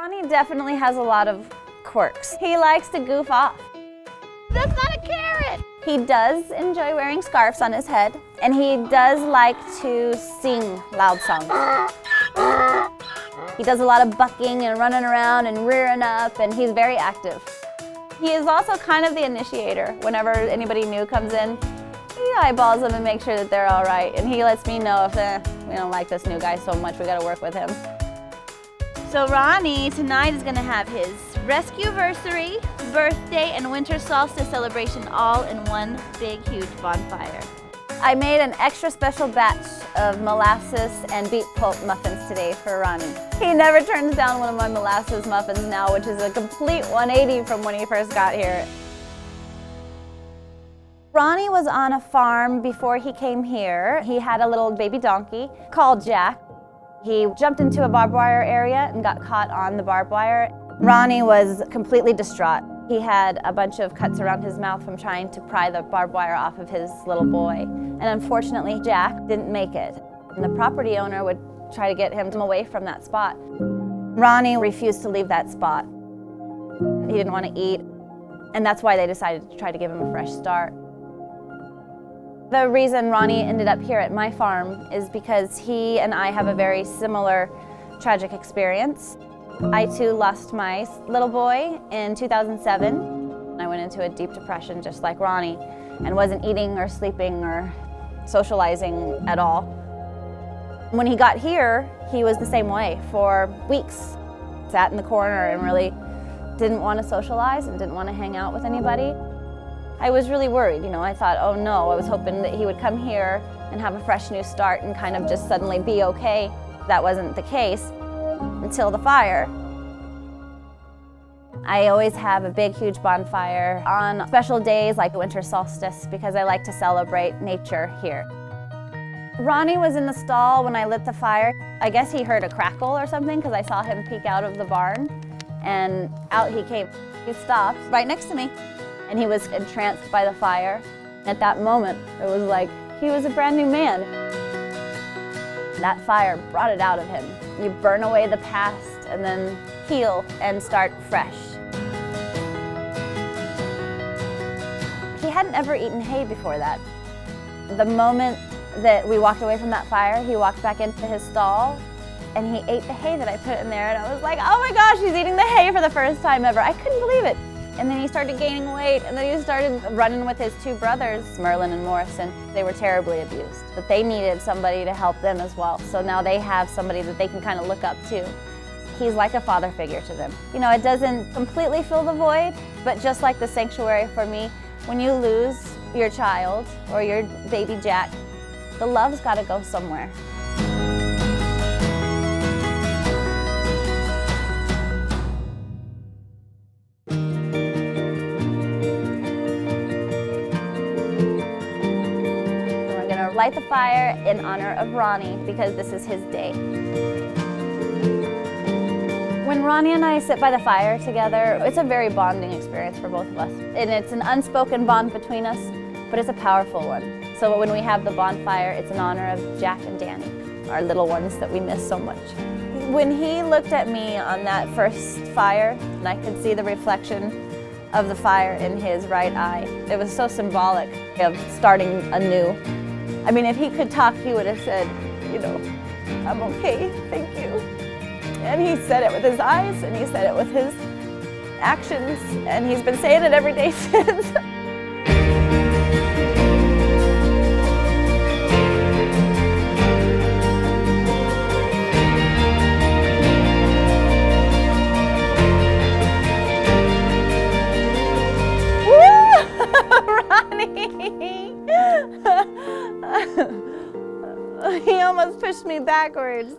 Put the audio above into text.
Ronnie definitely has a lot of quirks. He likes to goof off. That's not a carrot! He does enjoy wearing scarves on his head, and he does like to sing loud songs. He does a lot of bucking and running around and rearing up, and he's very active. He is also kind of the initiator. Whenever anybody new comes in, he eyeballs them and makes sure that they're all right, and he lets me know if we don't like this new guy so much, we gotta work with him. So Ronnie tonight is gonna have his rescue-versary, birthday, and winter solstice celebration all in one big, huge bonfire. I made an extra special batch of molasses and beet pulp muffins today for Ronnie. He never turns down one of my molasses muffins now, which is a complete 180 from when he first got here. Ronnie was on a farm before he came here. He had a little baby donkey called Jack. He jumped into a barbed wire area and got caught on the barbed wire. Ronnie was completely distraught. He had a bunch of cuts around his mouth from trying to pry the barbed wire off of his little boy. And unfortunately, Jack didn't make it. And the property owner would try to get him away from that spot. Ronnie refused to leave that spot. He didn't want to eat, and that's why they decided to try to give him a fresh start. The reason Ronnie ended up here at my farm is because he and I have a very similar tragic experience. I too lost my little boy in 2007. I went into a deep depression just like Ronnie and wasn't eating or sleeping or socializing at all. When he got here, he was the same way for weeks. Sat in the corner and really didn't want to socialize and didn't want to hang out with anybody. I was really worried, I thought, oh no, I was hoping that he would come here and have a fresh new start and kind of just suddenly be okay. That wasn't the case until the fire. I always have a big, huge bonfire on special days like the winter solstice because I like to celebrate nature here. Ronnie was in the stall when I lit the fire. I guess he heard a crackle or something because I saw him peek out of the barn, and out he came. He stopped right next to me. And he was entranced by the fire. At that moment, it was like he was a brand new man. That fire brought it out of him. You burn away the past and then heal and start fresh. He hadn't ever eaten hay before that. The moment that we walked away from that fire, he walked back into his stall and he ate the hay that I put in there, and I was like, oh my gosh, he's eating the hay for the first time ever. I couldn't believe it. And then he started gaining weight, and then he started running with his two brothers, Merlin and Morrison. They were terribly abused, but they needed somebody to help them as well. So now they have somebody that they can kind of look up to. He's like a father figure to them. It doesn't completely fill the void, but just like the sanctuary for me, when you lose your child or your baby Jack, the love's got to go somewhere. Light the fire in honor of Ronnie because this is his day. When Ronnie and I sit by the fire together, it's a very bonding experience for both of us. And it's an unspoken bond between us, but it's a powerful one. So when we have the bonfire, it's in honor of Jack and Danny, our little ones that we miss so much. When he looked at me on that first fire, and I could see the reflection of the fire in his right eye, it was so symbolic of starting anew. I mean, if he could talk, he would have said, I'm okay, thank you. And he said it with his eyes, and he said it with his actions, and he's been saying it every day since. Ronnie! He almost pushed me backwards.